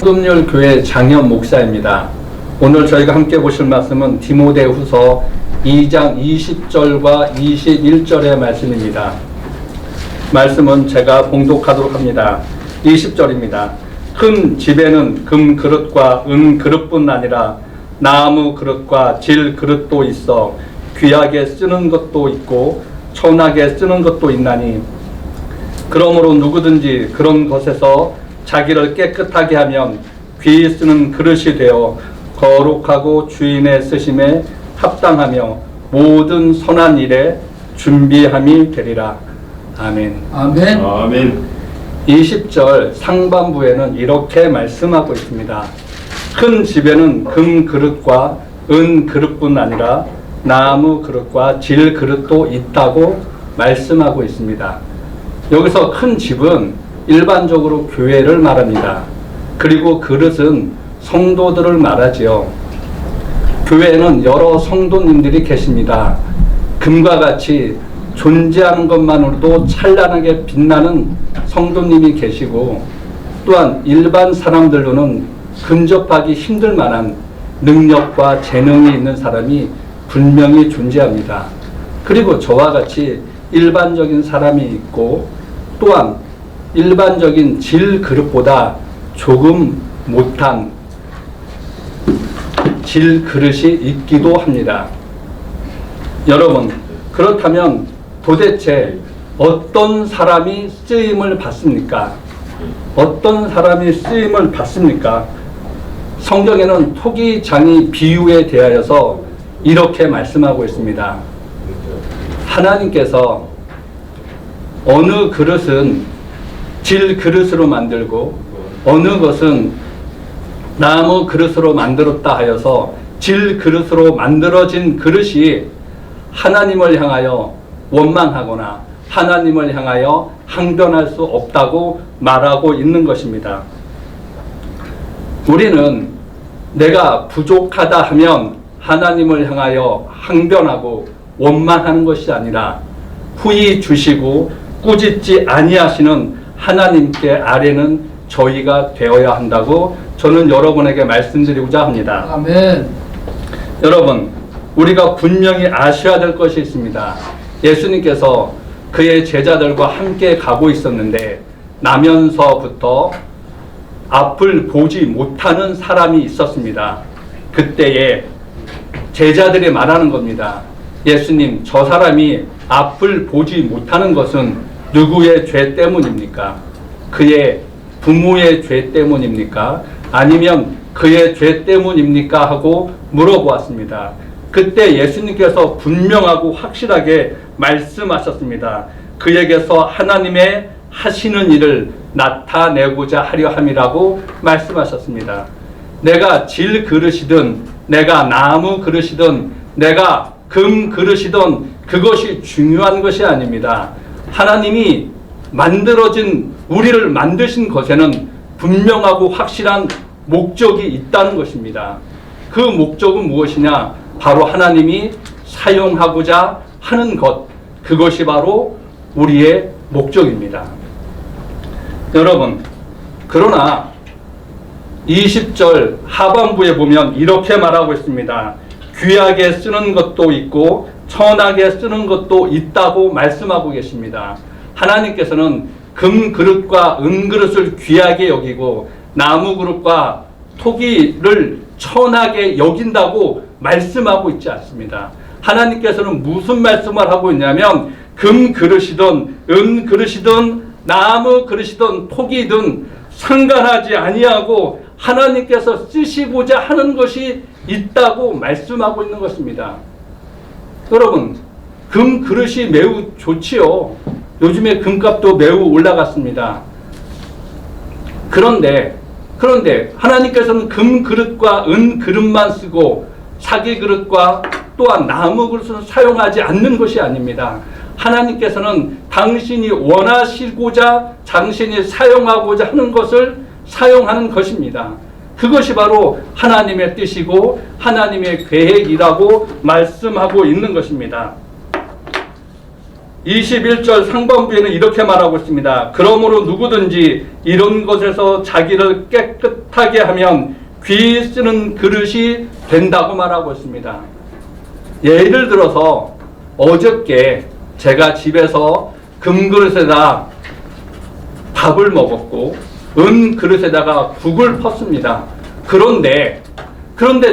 금률교회 장현 목사입니다. 오늘 저희가 함께 보실 말씀은 디모데후서 2장 20절과 21절의 말씀입니다. 말씀은 제가 봉독하도록 합니다. 20절입니다. 큰 집에는 금 그릇과 은 그릇뿐 아니라 나무 그릇과 질 그릇도 있어 귀하게 쓰는 것도 있고 천하게 쓰는 것도 있나니 그러므로 누구든지 그런 것에서 자기를 깨끗하게 하면 귀히 쓰는 그릇이 되어 거룩하고 주인의 쓰심에 합당하며 모든 선한 일에 준비함이 되리라. 아멘. 아멘. 아멘. 20절 상반부에는 이렇게 말씀하고 있습니다. 큰 집에는 금 그릇과 은 그릇뿐 아니라 나무 그릇과 질 그릇도 있다고 말씀하고 있습니다. 여기서 큰 집은 일반적으로 교회를 말합니다. 그리고 그릇은 성도들을 말하지요. 교회에는 여러 성도님들이 계십니다. 금과 같이 존재하는 것만으로도 찬란하게 빛나는 성도님이 계시고 또한 일반 사람들로는 근접하기 힘들 만한 능력과 재능이 있는 사람이 분명히 존재합니다. 그리고 저와 같이 일반적인 사람이 있고 또한 일반적인 질 그릇보다 조금 못한 질 그릇이 있기도 합니다. 여러분, 그렇다면 도대체 어떤 사람이 쓰임을 받습니까? 어떤 사람이 쓰임을 받습니까? 성경에는 토기장이 비유에 대하여서 이렇게 말씀하고 있습니다. 하나님께서 어느 그릇은 질 그릇으로 만들고 어느 것은 나무 그릇으로 만들었다 하여서 질 그릇으로 만들어진 그릇이 하나님을 향하여 원망하거나 하나님을 향하여 항변할 수 없다고 말하고 있는 것입니다. 우리는 내가 부족하다 하면 하나님을 향하여 항변하고 원망하는 것이 아니라 후히 주시고 꾸짖지 아니하시는 하나님께 아뢰는 저희가 되어야 한다고 저는 여러분에게 말씀드리고자 합니다. 아멘. 여러분, 우리가 분명히 아셔야 될 것이 있습니다. 예수님께서 그의 제자들과 함께 가고 있었는데 나면서부터 앞을 보지 못하는 사람이 있었습니다. 그때에 제자들이 말하는 겁니다. 예수님, 저 사람이 앞을 보지 못하는 것은 누구의 죄 때문입니까? 그의 부모의 죄 때문입니까? 아니면 그의 죄 때문입니까? 하고 물어보았습니다. 그때 예수님께서 분명하고 확실하게 말씀하셨습니다. 그에게서 하나님의 하시는 일을 나타내고자 하려 함이라고 말씀하셨습니다. 내가 질 그릇이든 내가 나무 그릇이든 내가 금 그릇이든 그것이 중요한 것이 아닙니다. 하나님이 만들어진 우리를 만드신 것에는 분명하고 확실한 목적이 있다는 것입니다. 그 목적은 무엇이냐? 바로 하나님이 사용하고자 하는 것, 그것이 바로 우리의 목적입니다. 여러분, 그러나 20절 하반부에 보면 이렇게 말하고 있습니다. 귀하게 쓰는 것도 있고 천하게 쓰는 것도 있다고 말씀하고 계십니다. 하나님께서는 금 그릇과 은 그릇을 귀하게 여기고 나무 그릇과 토기를 천하게 여긴다고 말씀하고 있지 않습니다. 하나님께서는 무슨 말씀을 하고 있냐면 금 그릇이든 은 그릇이든 나무 그릇이든 토기든 상관하지 아니하고 하나님께서 쓰시고자 하는 것이 있다고 말씀하고 있는 것입니다. 여러분, 금 그릇이 매우 좋지요. 요즘에 금값도 매우 올라갔습니다. 그런데 하나님께서는 금 그릇과 은 그릇만 쓰고 사기 그릇과 또한 나무 그릇을 사용하지 않는 것이 아닙니다. 하나님께서는 당신이 원하시고자 당신이 사용하고자 하는 것을 사용하는 것입니다. 그것이 바로 하나님의 뜻이고 하나님의 계획이라고 말씀하고 있는 것입니다. 21절 상반부에는 이렇게 말하고 있습니다. 그러므로 누구든지 이런 것에서 자기를 깨끗하게 하면 귀 쓰는 그릇이 된다고 말하고 있습니다. 예를 들어서 어저께 제가 집에서 금그릇에다 밥을 먹었고 은그릇에다가 국을 펐습니다. 그런데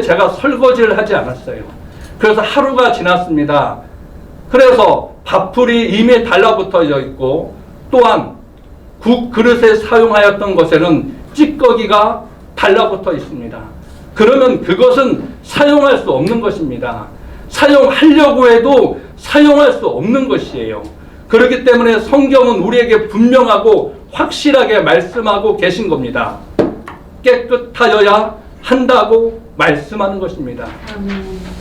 제가 설거지를 하지 않았어요. 그래서 하루가 지났습니다. 그래서 밥풀이 이미 달라붙어져 있고 또한 국 그릇에 사용하였던 것에는 찌꺼기가 달라붙어 있습니다. 그러면 그것은 사용할 수 없는 것입니다. 사용하려고 해도 사용할 수 없는 것이에요. 그렇기 때문에 성경은 우리에게 분명하고 확실하게 말씀하고 계신 겁니다. 깨끗하여야 한다고 말씀하는 것입니다.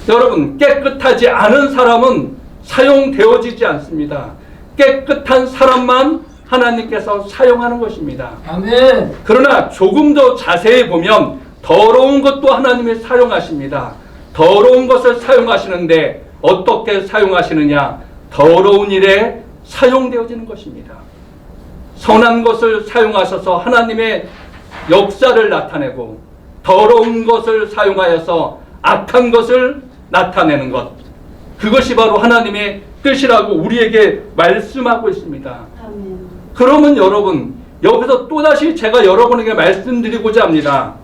여러분, 깨끗하지 않은 사람은 사용되어지지 않습니다. 깨끗한 사람만 하나님께서 사용하는 것입니다. 아멘. 그러나 조금 더 자세히 보면 더러운 것도 하나님이 사용하십니다. 더러운 것을 사용하시는데 어떻게 사용하시느냐? 더러운 일에 사용되어지는 것입니다. 선한 것을 사용하셔서 하나님의 역사를 나타내고 더러운 것을 사용하여서 악한 것을 나타내는 것, 그것이 바로 하나님의 뜻이라고 우리에게 말씀하고 있습니다. 아멘. 그러면 여러분, 여기서 또다시 제가 여러분에게 말씀드리고자 합니다.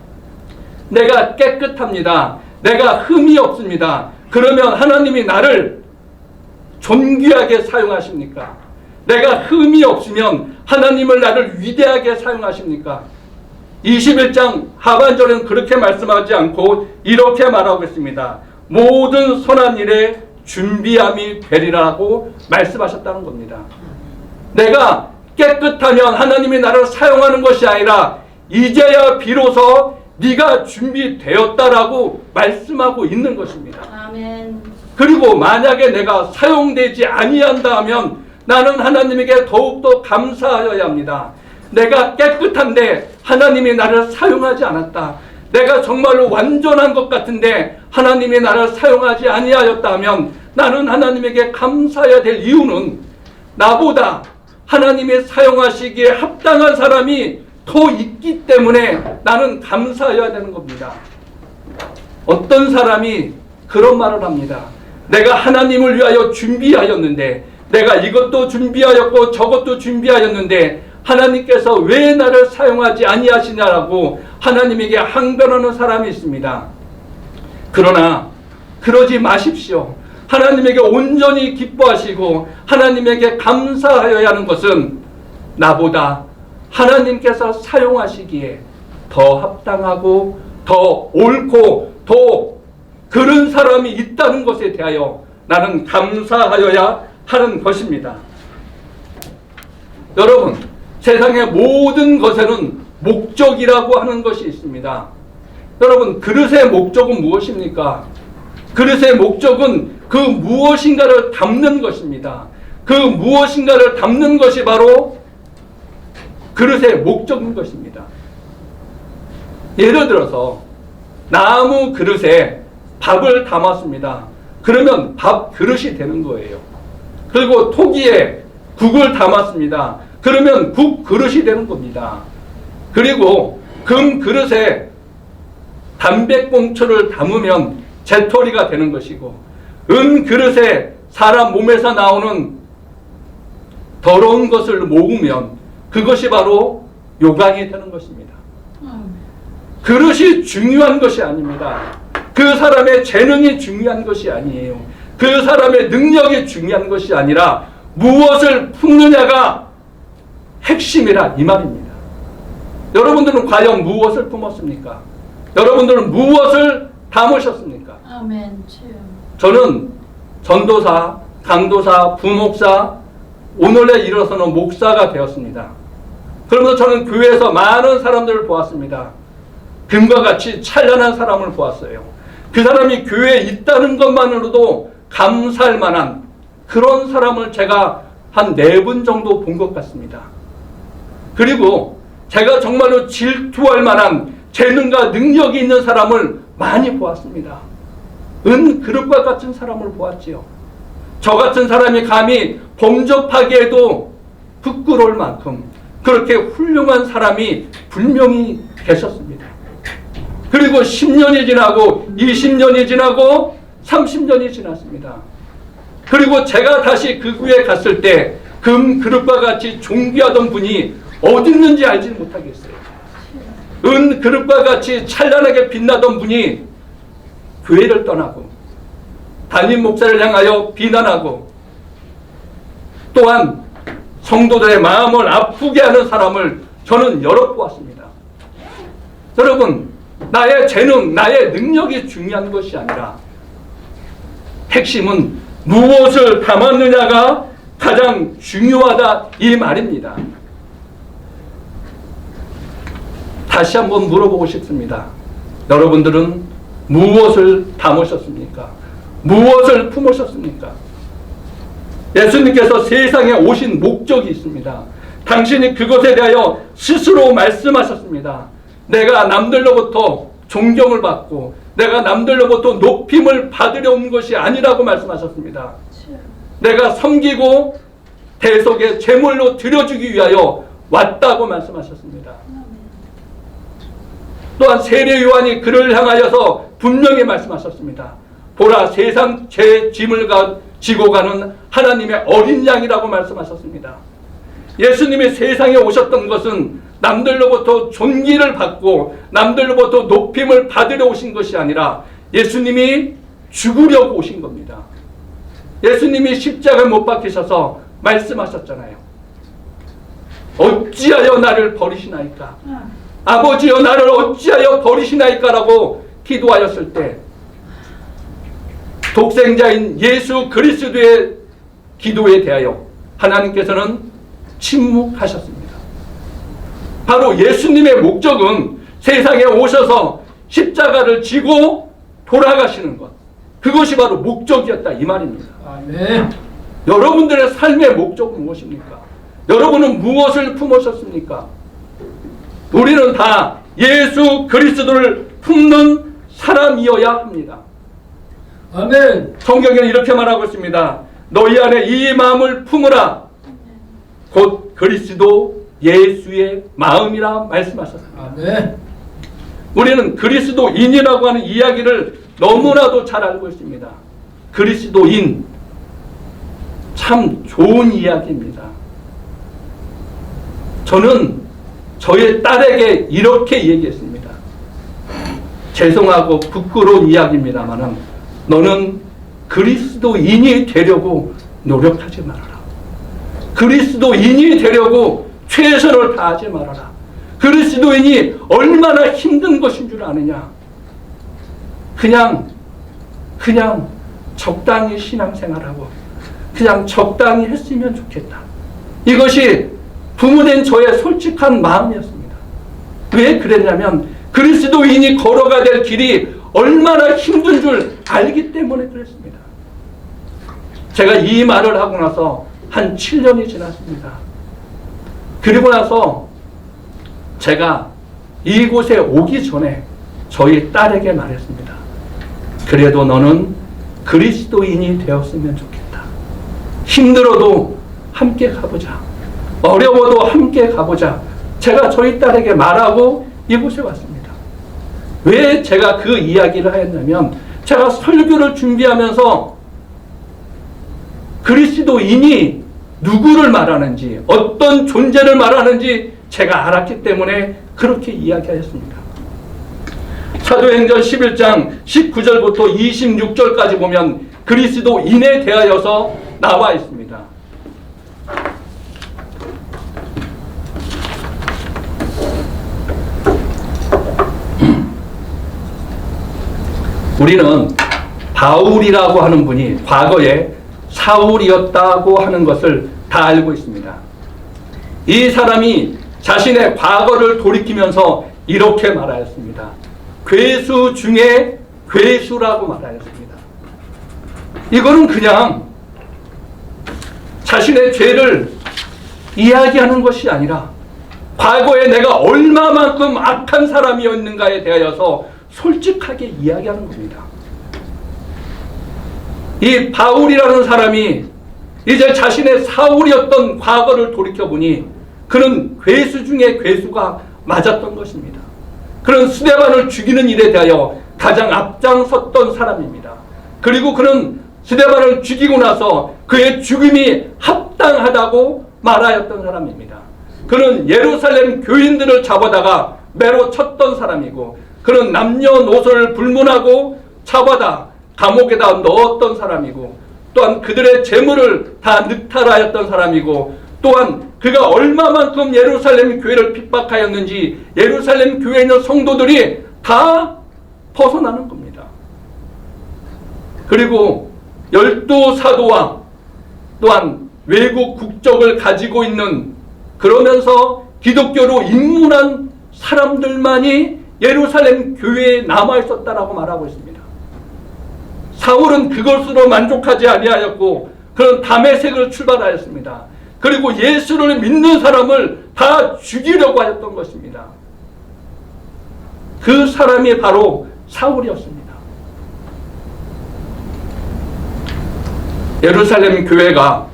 내가 깨끗합니다. 내가 흠이 없습니다. 그러면 하나님이 나를 존귀하게 사용하십니까? 내가 흠이 없으면 하나님을 나를 위대하게 사용하십니까? 21장 하반절은 그렇게 말씀하지 않고 이렇게 말하고 있습니다. 모든 선한 일에 준비함이 되리라고 말씀하셨다는 겁니다. 내가 깨끗하면 하나님이 나를 사용하는 것이 아니라 이제야 비로소 네가 준비되었다라고 말씀하고 있는 것입니다. 아멘. 그리고 만약에 내가 사용되지 아니한다 하면 나는 하나님에게 더욱더 감사하여야 합니다. 내가 깨끗한데 하나님이 나를 사용하지 않았다. 내가 정말로 완전한 것 같은데 하나님이 나를 사용하지 아니하였다 하면 나는 하나님에게 감사해야 될 이유는 나보다 하나님이 사용하시기에 합당한 사람이 더 있기 때문에 나는 감사해야 되는 겁니다. 어떤 사람이 그런 말을 합니다. 내가 하나님을 위하여 준비하였는데, 내가 이것도 준비하였고 저것도 준비하였는데 하나님께서 왜 나를 사용하지 아니하시냐라고 하나님에게 항변하는 사람이 있습니다. 그러나 그러지 마십시오. 하나님에게 온전히 기뻐하시고 하나님에게 감사하여야 하는 것은 나보다 하나님께서 사용하시기에 더 합당하고 더 옳고 더 그런 사람이 있다는 것에 대하여 나는 감사하여야 하는 것입니다. 여러분, 세상의 모든 것에는 목적이라고 하는 것이 있습니다. 여러분, 그릇의 목적은 무엇입니까? 그릇의 목적은 그 무엇인가를 담는 것입니다. 그 무엇인가를 담는 것이 바로 그릇의 목적인 것입니다. 예를 들어서 나무 그릇에 밥을 담았습니다. 그러면 밥 그릇이 되는 거예요. 그리고 토기에 국을 담았습니다. 그러면 국 그릇이 되는 겁니다. 그리고 금 그릇에 담배꽁초를 담으면 재토리가 되는 것이고, 은 그릇에 사람 몸에서 나오는 더러운 것을 모으면 그것이 바로 요강이 되는 것입니다. 그릇이 중요한 것이 아닙니다. 그 사람의 재능이 중요한 것이 아니에요. 그 사람의 능력이 중요한 것이 아니라 무엇을 품느냐가 핵심이라 이 말입니다. 여러분들은 과연 무엇을 품었습니까? 여러분들은 무엇을 담으셨습니까? 아멘. 저는 전도사, 강도사, 부목사, 오늘에 이르러서는 목사가 되었습니다. 그러면서 저는 교회에서 많은 사람들을 보았습니다. 금과 같이 찬란한 사람을 보았어요. 그 사람이 교회에 있다는 것만으로도 감사할 만한 그런 사람을 제가 한 4분 정도 본 것 같습니다. 그리고 제가 정말로 질투할 만한 재능과 능력이 있는 사람을 많이 보았습니다. 은 그릇과 같은 사람을 보았지요. 저 같은 사람이 감히 범접하기에도 부끄러울 만큼 그렇게 훌륭한 사람이 분명히 계셨습니다. 그리고 10년이 지나고 20년이 지나고 30년이 지났습니다. 그리고 제가 다시 그 구에 갔을 때 금 그릇과 같이 존귀하던 분이 어디 있는지 알지 못하겠어요. 은 그릇과 같이 찬란하게 빛나던 분이 교회를 떠나고 담임 목사를 향하여 비난하고 또한 성도들의 마음을 아프게 하는 사람을 저는 여러 보았습니다. 여러분, 나의 재능, 나의 능력이 중요한 것이 아니라 핵심은 무엇을 담았느냐가 가장 중요하다 이 말입니다. 다시 한번 물어보고 싶습니다. 여러분들은 무엇을 담으셨습니까? 무엇을 품으셨습니까? 예수님께서 세상에 오신 목적이 있습니다. 당신이 그것에 대하여 스스로 말씀하셨습니다. 내가 남들로부터 존경을 받고 내가 남들로부터 높임을 받으려 온 것이 아니라고 말씀하셨습니다. 내가 섬기고 대속의 제물로 드려주기 위하여 왔다고 말씀하셨습니다. 또한 세례 요한이 그를 향하여서 분명히 말씀하셨습니다. 보라, 세상 제 짐을 지고 가는 하나님의 어린 양이라고 말씀하셨습니다. 예수님이 세상에 오셨던 것은 남들로부터 존귀를 받고 남들로부터 높임을 받으려 오신 것이 아니라 예수님이 죽으려고 오신 겁니다. 예수님이 십자가에 못 박히셔서 말씀하셨잖아요. 어찌하여 나를 버리시나이까? 아버지여, 나를 어찌하여 버리시나이까라고 기도하였을 때 독생자인 예수 그리스도의 기도에 대하여 하나님께서는 침묵하셨습니다. 바로 예수님의 목적은 세상에 오셔서 십자가를 지고 돌아가시는 것, 그것이 바로 목적이었다 이 말입니다. 아멘. 여러분들의 삶의 목적은 무엇입니까? 여러분은 무엇을 품으셨습니까? 우리는 다 예수 그리스도를 품는 사람이어야 합니다. 아멘. 성경에는 이렇게 말하고 있습니다. 너희 안에 이 마음을 품으라. 곧 그리스도 예수의 마음이라 말씀하셨습니다. 아멘. 우리는 그리스도인이라고 하는 이야기를 너무나도 잘 알고 있습니다. 그리스도인, 참 좋은 이야기입니다. 저는 저의 딸에게 이렇게 얘기했습니다. 죄송하고 부끄러운 이야기입니다만 너는 그리스도인이 되려고 노력하지 말아라. 그리스도인이 되려고 최선을 다하지 말아라. 그리스도인이 얼마나 힘든 것인 줄 아느냐. 그냥 적당히 신앙생활하고 그냥 적당히 했으면 좋겠다. 이것이 부모된 저의 솔직한 마음이었습니다. 왜 그랬냐면 그리스도인이 걸어가야 될 길이 얼마나 힘든 줄 알기 때문에 그랬습니다. 제가 이 말을 하고 나서 한 7년이 지났습니다. 그리고 나서 제가 이곳에 오기 전에 저희 딸에게 말했습니다. 그래도 너는 그리스도인이 되었으면 좋겠다. 힘들어도 함께 가보자. 어려워도 함께 가보자. 제가 저희 딸에게 말하고 이곳에 왔습니다. 왜 제가 그 이야기를 하였냐면 제가 설교를 준비하면서 그리스도인이 누구를 말하는지 어떤 존재를 말하는지 제가 알았기 때문에 그렇게 이야기하였습니다. 사도행전 11장 19절부터 26절까지 보면 그리스도인에 대하여서 나와 있습니다. 우리는 바울이라고 하는 분이 과거에 사울이었다고 하는 것을 다 알고 있습니다. 이 사람이 자신의 과거를 돌이키면서 이렇게 말하였습니다. 괴수 중에 괴수라고 말하였습니다. 이거는 그냥 자신의 죄를 이야기하는 것이 아니라 과거에 내가 얼마만큼 악한 사람이었는가에 대하여서 솔직하게 이야기하는 겁니다. 이 바울이라는 사람이 이제 자신의 사울이었던 과거를 돌이켜보니 그는 괴수 중에 괴수가 맞았던 것입니다. 그는 스데반을 죽이는 일에 대하여 가장 앞장섰던 사람입니다. 그리고 그는 스데반을 죽이고 나서 그의 죽음이 합당하다고 말하였던 사람입니다. 그는 예루살렘 교인들을 잡아다가 매로 쳤던 사람이고, 그는 남녀노소를 불문하고 잡아다 감옥에다 넣었던 사람이고, 또한 그들의 재물을 다 늑탈하였던 사람이고, 또한 그가 얼마만큼 예루살렘 교회를 핍박하였는지 예루살렘 교회에 있는 성도들이 다 벗어나는 겁니다. 그리고 12사도와 또한 외국 국적을 가지고 있는, 그러면서 기독교로 입문한 사람들만이 예루살렘 교회에 남아 있었다라고 말하고 있습니다. 사울은 그것으로 만족하지 아니하였고 그는 다메섹을 출발하였습니다. 그리고 예수를 믿는 사람을 다 죽이려고 하였던 것입니다. 그 사람이 바로 사울이었습니다. 예루살렘 교회가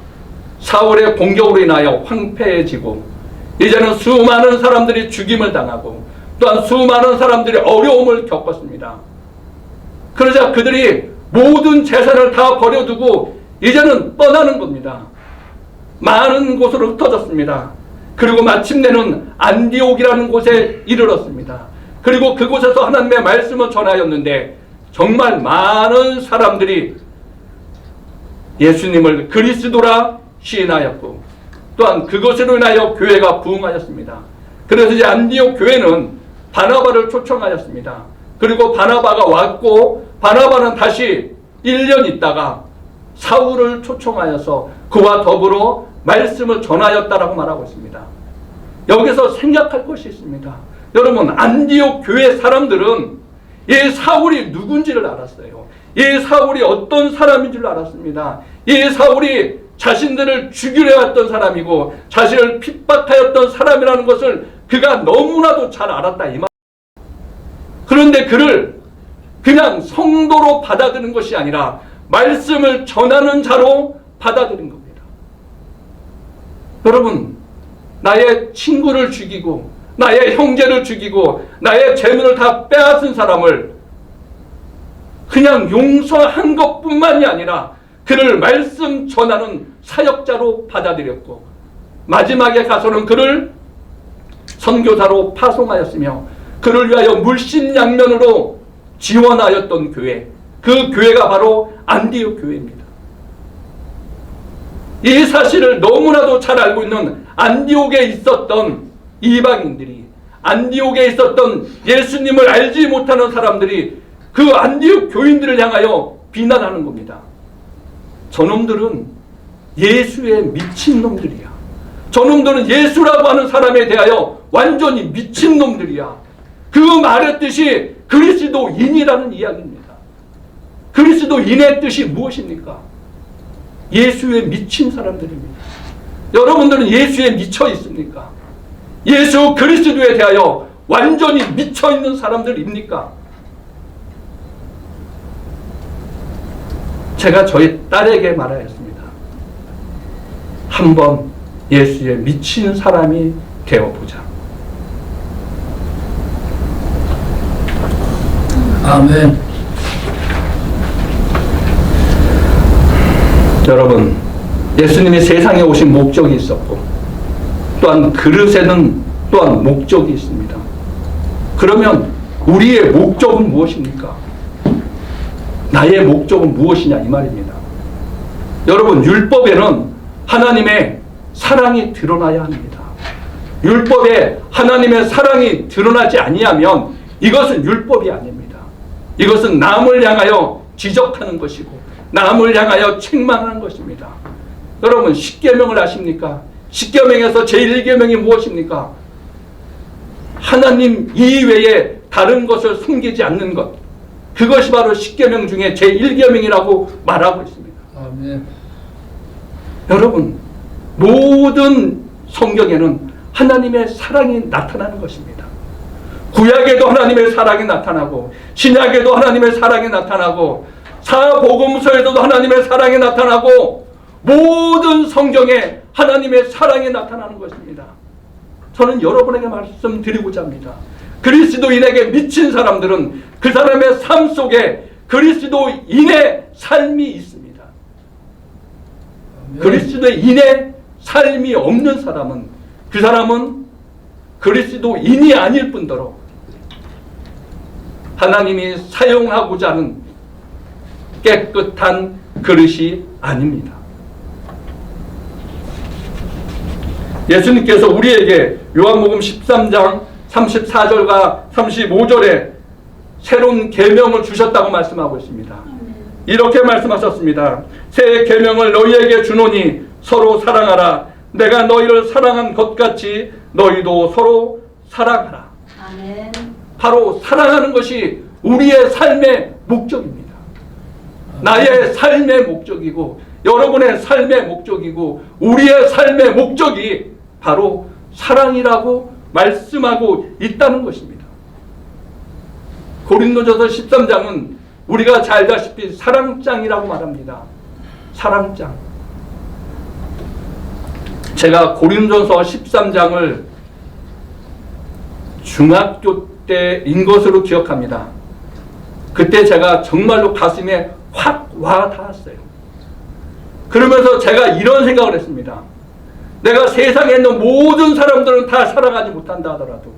사울의 공격으로 인하여 황폐해지고 이제는 수많은 사람들이 죽임을 당하고 또한 수많은 사람들이 어려움을 겪었습니다. 그러자 그들이 모든 재산을 다 버려두고 이제는 떠나는 겁니다. 많은 곳으로 흩어졌습니다. 그리고 마침내는 안디옥이라는 곳에 이르렀습니다. 그리고 그곳에서 하나님의 말씀을 전하였는데 정말 많은 사람들이 예수님을 그리스도라 시인하였고 또한 그것으로 인하여 교회가 부흥하였습니다. 그래서 이제 안디옥 교회는 바나바를 초청하였습니다. 그리고 바나바가 왔고 바나바는 다시 1년 있다가 사울을 초청하여서 그와 더불어 말씀을 전하였다라고 말하고 있습니다. 여기서 생각할 것이 있습니다. 여러분, 안디옥 교회 사람들은 이 사울이 누군지를 알았어요. 이 사울이 어떤 사람인 줄 알았습니다. 이 사울이 자신들을 죽이려 했던 사람이고 자신을 핍박하였던 사람이라는 것을 그가 너무나도 잘 알았다 이 말. 그런데 그를 그냥 성도로 받아들인 것이 아니라 말씀을 전하는 자로 받아들인 겁니다. 여러분, 나의 친구를 죽이고 나의 형제를 죽이고 나의 재물을 다 빼앗은 사람을 그냥 용서한 것뿐만이 아니라 그를 말씀 전하는 사역자로 받아들였고 마지막에 가서는 그를 선교사로 파송하였으며 그를 위하여 물심양면으로 지원하였던 교회, 그 교회가 바로 안디옥 교회입니다. 이 사실을 너무나도 잘 알고 있는 안디옥에 있었던 이방인들이, 안디옥에 있었던 예수님을 알지 못하는 사람들이 그 안디옥 교인들을 향하여 비난하는 겁니다. 저놈들은 예수에 미친 놈들이야. 저놈들은 예수라고 하는 사람에 대하여 완전히 미친 놈들이야. 그 말의 뜻이 그리스도인이라는 이야기입니다. 그리스도인의 뜻이 무엇입니까? 예수에 미친 사람들입니다. 여러분들은 예수에 미쳐 있습니까? 예수 그리스도에 대하여 완전히 미쳐 있는 사람들입니까? 제가 저희 딸에게 말하였습니다. 한번 예수에 미친 사람이 되어보자. 아멘. 여러분, 예수님이 세상에 오신 목적이 있었고 또한 그릇에는 또한 목적이 있습니다. 그러면 우리의 목적은 무엇입니까? 나의 목적은 무엇이냐 이 말입니다. 여러분, 율법에는 하나님의 사랑이 드러나야 합니다. 율법에 하나님의 사랑이 드러나지 아니하면 이것은 율법이 아닙니다. 이것은 남을 향하여 지적하는 것이고 남을 향하여 책망하는 것입니다. 여러분, 십계명을 아십니까? 십계명에서 제1계명이 무엇입니까? 하나님 이외에 다른 것을 숨기지 않는 것, 그것이 바로 십계명 중에 제1계명이라고 말하고 있습니다. 아멘. 여러분, 모든 성경에는 하나님의 사랑이 나타나는 것입니다. 구약에도 하나님의 사랑이 나타나고 신약에도 하나님의 사랑이 나타나고 사복음서에서도 하나님의 사랑이 나타나고 모든 성경에 하나님의 사랑이 나타나는 것입니다. 저는 여러분에게 말씀드리고자 합니다. 그리스도인에게 미친 사람들은 그 사람의 삶 속에 그리스도인의 삶이 있습니다. 그리스도인의 삶이 없는 사람은 그 사람은 그리스도인이 아닐 뿐더러 하나님이 사용하고자 하는 깨끗한 그릇이 아닙니다. 예수님께서 우리에게 요한복음 13장 34절과 35절에 새로운 계명을 주셨다고 말씀하고 있습니다. 이렇게 말씀하셨습니다. 새 계명을 너희에게 주노니 서로 사랑하라. 내가 너희를 사랑한 것 같이 너희도 서로 사랑하라. 아멘. 바로 사랑하는 것이 우리의 삶의 목적입니다. 나의 삶의 목적이고 여러분의 삶의 목적이고 우리의 삶의 목적이 바로 사랑이라고 말씀하고 있다는 것입니다. 고린도전서 13장은 우리가 잘 알다시피 사랑장이라고 말합니다. 사랑장. 제가 고린도전서 13장을 중학교 때인 것으로 기억합니다. 그때 제가 정말로 가슴에 확 와 닿았어요. 그러면서 제가 이런 생각을 했습니다. 내가 세상에 있는 모든 사람들은 다 사랑하지 못한다 하더라도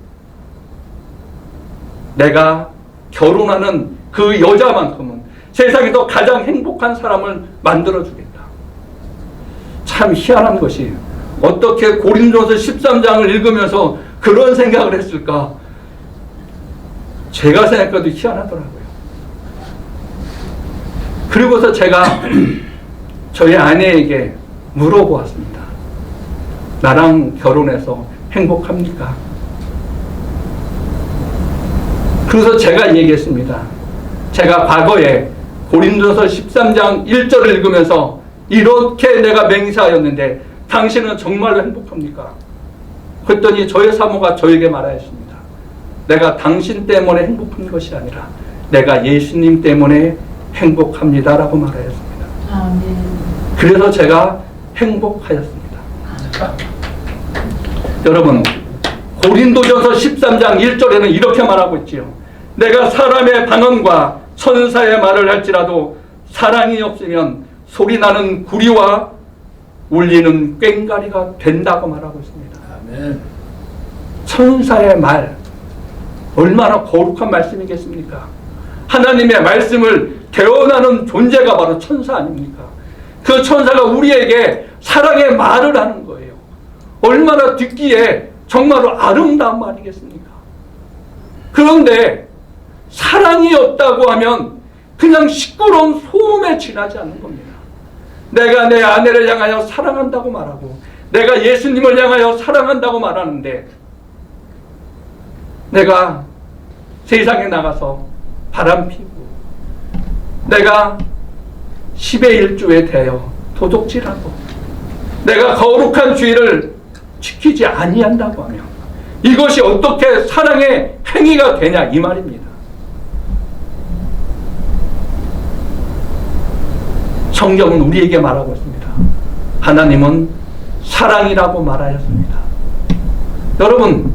내가 결혼하는 그 여자만큼은 세상에서 가장 행복한 사람을 만들어주겠다. 참 희한한 것이 어떻게 고린도전서 13장을 읽으면서 그런 생각을 했을까? 제가 생각해도 희한하더라고요. 그리고서 제가 저희 아내에게 물어보았습니다. 나랑 결혼해서 행복합니까? 그래서 제가 얘기했습니다. 제가 과거에 고린도전서 13장 1절을 읽으면서 이렇게 내가 맹세하였는데 당신은 정말로 행복합니까? 그랬더니 저의 사모가 저에게 말하였습니다. 내가 당신 때문에 행복한 것이 아니라 내가 예수님 때문에 행복합니다라고 말하였습니다. 아멘. 그래서 제가 행복하였습니다. 여러분, 고린도전서 13장 1절에는 이렇게 말하고 있지요. 내가 사람의 방언과 천사의 말을 할지라도 사랑이 없으면 소리나는 구리와 울리는 꽹과리가 된다고 말하고 있습니다. 아멘. 천사의 말, 얼마나 거룩한 말씀이겠습니까? 하나님의 말씀을 개헌하는 존재가 바로 천사 아닙니까? 그 천사가 우리에게 사랑의 말을 하는 거예요. 얼마나 듣기에 정말로 아름다운 말이겠습니까? 그런데 사랑이 없다고 하면 그냥 시끄러운 소음에 지나지 않는 겁니다. 내가 내 아내를 향하여 사랑한다고 말하고 내가 예수님을 향하여 사랑한다고 말하는데 내가 세상에 나가서 바람 피고 내가 10의 1조에 대하여 도둑질하고 내가 거룩한 주의를 지키지 아니한다고 하면 이것이 어떻게 사랑의 행위가 되냐 이 말입니다. 성경은 우리에게 말하고 있습니다. 하나님은 사랑이라고 말하였습니다. 여러분,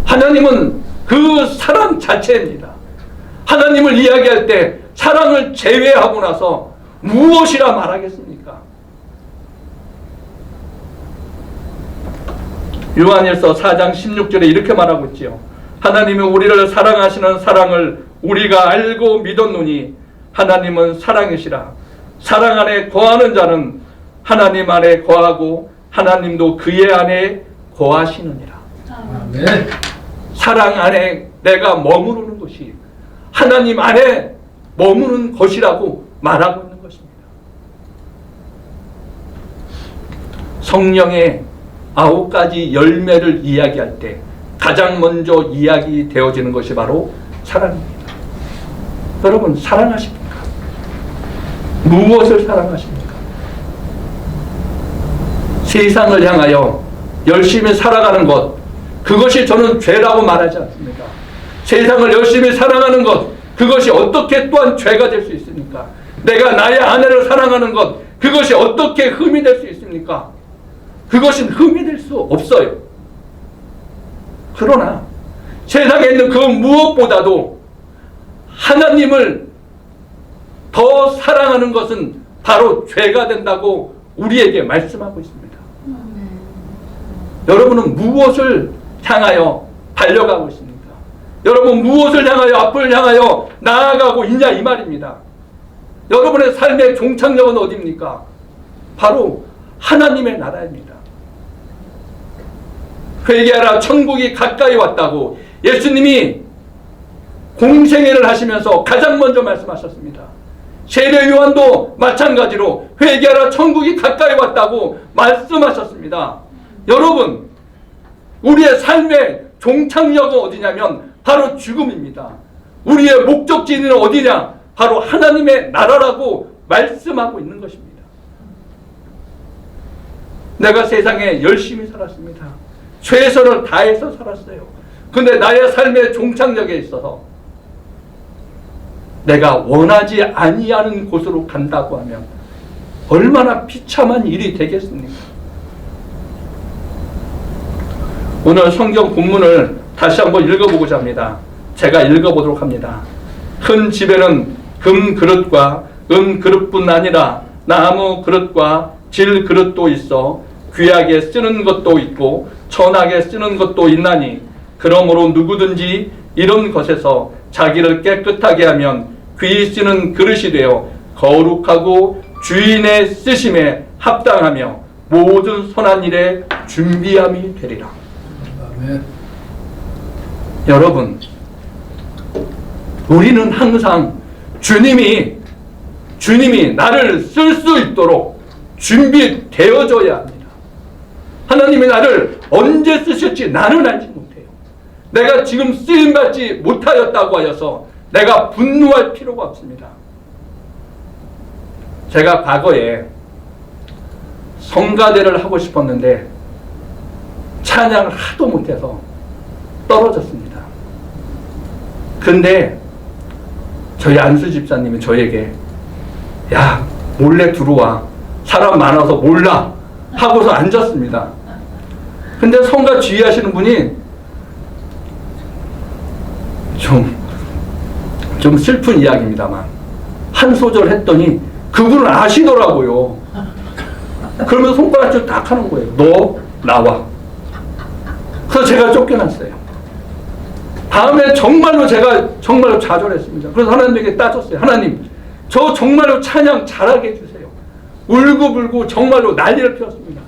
하나님은 그 사랑 자체입니다. 하나님을 이야기할 때 사랑을 제외하고 나서 무엇이라 말하겠습니까? 요한일서 4장 16절에 이렇게 말하고 있지요. 하나님이 우리를 사랑하시는 사랑을 우리가 알고 믿었노니 하나님은 사랑이시라. 사랑 안에 거하는 자는 하나님 안에 거하고 하나님도 그의 안에 거하시느니라. 아멘. 사랑 안에 내가 머무르는 것이 하나님 안에 머무는 것이라고 말하고 있는 것입니다. 성령의 9가지 열매를 이야기할 때 가장 먼저 이야기되어지는 것이 바로 사랑입니다. 여러분, 사랑하십니까? 무엇을 사랑하십니까? 세상을 향하여 열심히 살아가는 것, 그것이 저는 죄라고 말하지 않습니다. 세상을 열심히 사랑하는 것, 그것이 어떻게 또한 죄가 될 수 있습니까? 내가 나의 아내를 사랑하는 것, 그것이 어떻게 흠이 될 수 있습니까? 그것은 흠이 될 수 없어요. 그러나 세상에 있는 그 무엇보다도 하나님을 더 사랑하는 것은 바로 죄가 된다고 우리에게 말씀하고 있습니다. 여러분은 무엇을 향하여 달려가고 있습니까? 여러분 무엇을 향하여 앞을 향하여 나아가고 있냐 이 말입니다. 여러분의 삶의 종착역은 어디입니까? 바로 하나님의 나라입니다. 회개하라 천국이 가까이 왔다고 예수님이 공생애를 하시면서 가장 먼저 말씀하셨습니다. 세례 요한도 마찬가지로 회개하라 천국이 가까이 왔다고 말씀하셨습니다. 여러분, 우리의 삶의 종착역은 어디냐면 바로 죽음입니다. 우리의 목적지는 어디냐? 바로 하나님의 나라라고 말씀하고 있는 것입니다. 내가 세상에 열심히 살았습니다. 최선을 다해서 살았어요. 근데 나의 삶의 종착역에 있어서 내가 원하지 아니하는 곳으로 간다고 하면 얼마나 비참한 일이 되겠습니까? 오늘 성경 본문을 다시 한번 읽어보고자 합니다. 제가 읽어보도록 합니다. 큰 집에는 금 그릇과 은 그릇뿐 아니라 나무 그릇과 질 그릇도 있어 귀하게 쓰는 것도 있고 천하게 쓰는 것도 있나니 그러므로 누구든지 이런 것에서 자기를 깨끗하게 하면 귀히 쓰는 그릇이 되어 거룩하고 주인의 쓰심에 합당하며 모든 선한 일에 준비함이 되리라. 아멘. 여러분, 우리는 항상 주님이 나를 쓸 수 있도록 준비되어져야 합니다. 하나님이 나를 언제 쓰실지 나는 알지 못해요. 내가 지금 쓰임받지 못하였다고 하여서 내가 분노할 필요가 없습니다. 제가 과거에 성가대를 하고 싶었는데 찬양을 하도 못해서 떨어졌습니다. 근데 저희 안수 집사님이 저에게 야 몰래 들어와 사람 많아서 몰라 하고서 앉았습니다. 근데 성가 지휘하시는 분이 좀 슬픈 이야기입니다만 한 소절 했더니 그분은 아시더라고요. 그러면 손가락질 딱 하는 거예요. 너 나와. 그래서 제가 쫓겨났어요. 다음에 정말로 제가 정말로 좌절했습니다. 그래서 하나님에게 따졌어요. 하나님, 저 정말로 찬양 잘하게 해주세요. 울고불고 정말로 난리를 피웠습니다.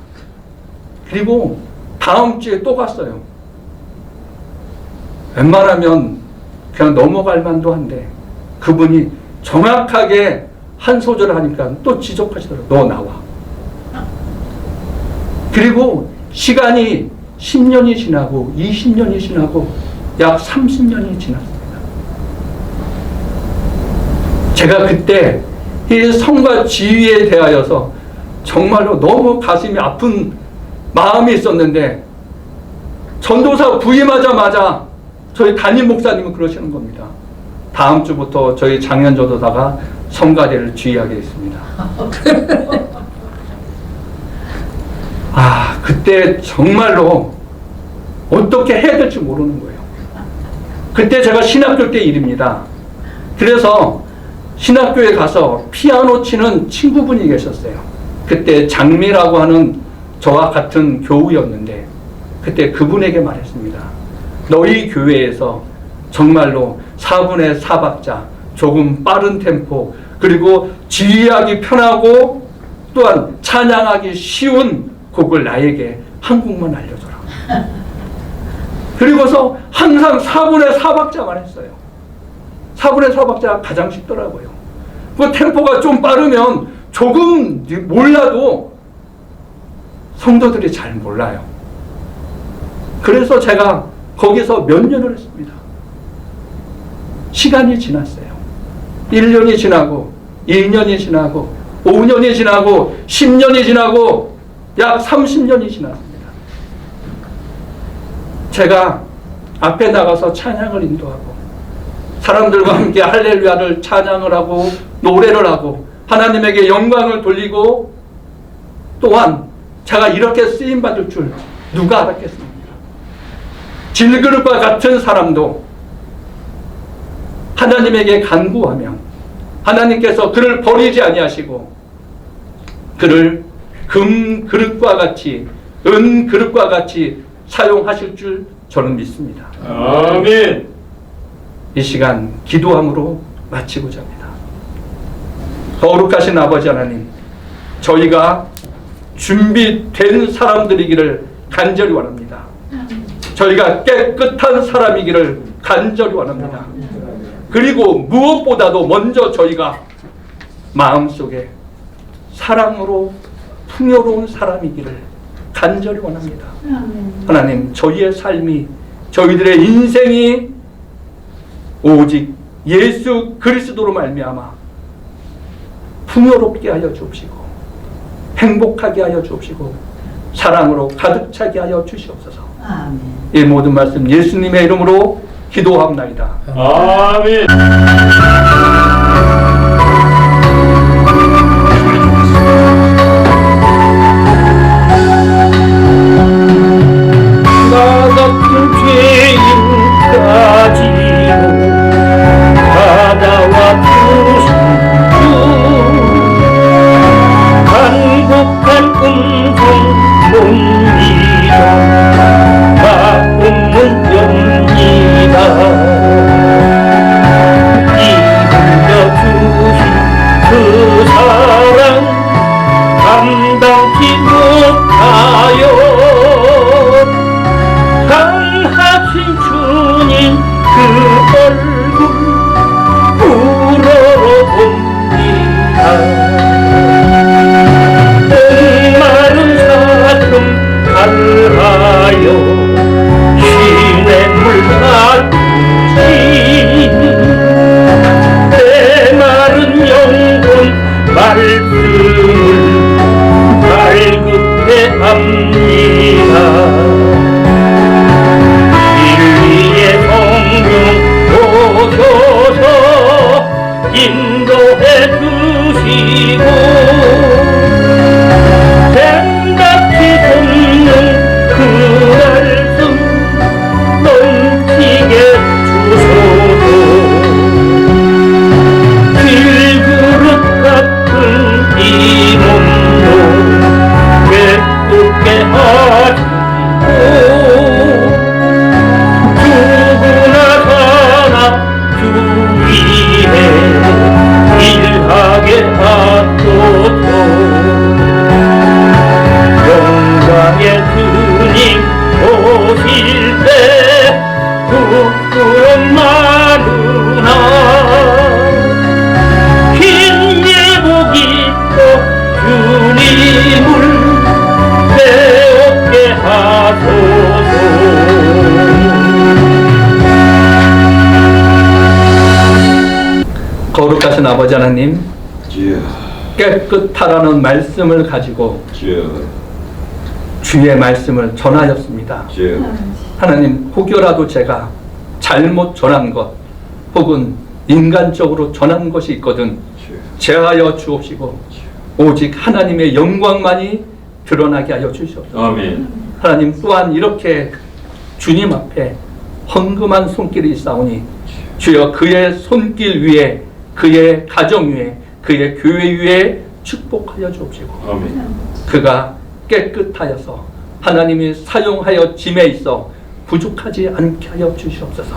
그리고 다음 주에 또 갔어요. 웬만하면 그냥 넘어갈 만도 한데 그분이 정확하게 한 소절을 하니까 또 지적하시더라고요. 너 나와. 그리고 시간이 10년이 지나고 20년이 지나고 약 30년이 지났습니다. 제가 그때 이 성가 지휘에 대하여서 정말로 너무 가슴이 아픈 마음이 있었는데 전도사 부임하자마자 저희 담임 목사님은 그러시는 겁니다. 다음 주부터 저희 장현 전도사가 성가대를 지휘하겠습니다. 그때 정말로 어떻게 해야 될지 모르는 거예요. 그때 제가 신학교 때 일입니다. 그래서 신학교에 가서 피아노 치는 친구분이 계셨어요. 그때 장미라고 하는 저와 같은 교우였는데 그때 그분에게 말했습니다. 너희 교회에서 정말로 4분의 4박자, 조금 빠른 템포, 그리고 지휘하기 편하고 또한 찬양하기 쉬운 곡을 나에게 한 곡만 알려줘라. 그리고서 항상 4분의 4박자만 했어요. 4분의 4박자가 가장 쉽더라고요. 그 템포가 좀 빠르면 조금 몰라도 성도들이 잘 몰라요. 그래서 제가 거기서 몇 년을 했습니다. 시간이 지났어요. 1년이 지나고 2년이 지나고 5년이 지나고 10년이 지나고 약 30년이 지났습니다. 제가 앞에 나가서 찬양을 인도하고 사람들과 함께 할렐루야를 찬양을 하고 노래를 하고 하나님에게 영광을 돌리고 또한 제가 이렇게 쓰임받을 줄 누가 알았겠습니까? 질그릇과 같은 사람도 하나님에게 간구하며 하나님께서 그를 버리지 아니하시고 그를 금 그릇과 같이 은 그릇과 같이 사용하실 줄 저는 믿습니다. 아멘. 이 시간 기도함으로 마치고자 합니다. 거룩하신 아버지 하나님, 저희가 준비된 사람들이기를 간절히 원합니다. 저희가 깨끗한 사람이기를 간절히 원합니다. 그리고 무엇보다도 먼저 저희가 마음속에 사랑으로 풍요로운 사람이기를 간절히 원합니다. 하나님, 저희의 삶이, 저희들의 인생이 오직 예수 그리스도로 말미암아 풍요롭게 하여 주옵시고 행복하게 하여 주옵시고 사랑으로 가득 차게 하여 주시옵소서. 아멘. 이 모든 말씀 예수님의 이름으로 기도합나이다. 아멘. 나 같은 죄인까지도 받아와 주신 주 한국한 음성 못 믿어 마음은 엽니다. 이불려 주신 그 사랑 감당치 못하여 강하신 주님 그 얼굴 우러봅니다. 목마른 사슴 갈하여 시냇물 가두신 메마른 영혼 말씀을 발급해 합니다. 진리의 성령 오셔서 인도해 주시고 생각지 돕는 그 말씀 넘치게 주소서. 질그릇 같은 이 몸도 깨끗게 하시고 누구나 살아 주 위에 일하게 하소서. 영광의 주님 오실 때 부끄럼 마누나 흰 예복 입고 주님을 배웠게 하소서. 거룩하신 아버지 하나님, 주여, 깨끗하라는 말씀을 가지고 주여, 주의 말씀을 전하였습니다. 주여. 하나님, 혹여라도 제가 잘못 전한 것 혹은 인간적으로 전한 것이 있거든 제하여 주옵시고 오직 하나님의 영광만이 드러나게 하여 주시옵소서. 아멘. 하나님, 또한 이렇게 주님 앞에 헌금한 손길이 있사오니 주여 그의 손길 위에 그의 가정 위에 그의 교회 위에 축복하여 주옵시고 아멘. 그가 깨끗하여서 하나님이 사용하여 짐에 있어 부족하지 않게 하여 주시옵소서.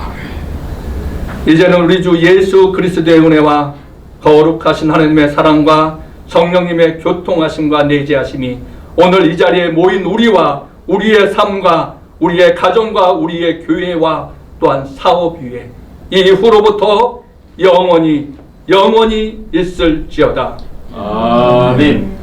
이제는 우리 주 예수 그리스도의 은혜와 거룩하신 하나님의 사랑과 성령님의 교통하심과 내재하심이 오늘 이 자리에 모인 우리와 우리의 삶과 우리의 가정과 우리의 교회와 또한 사업 위에 이후로부터 영원히 있을지어다. 아멘.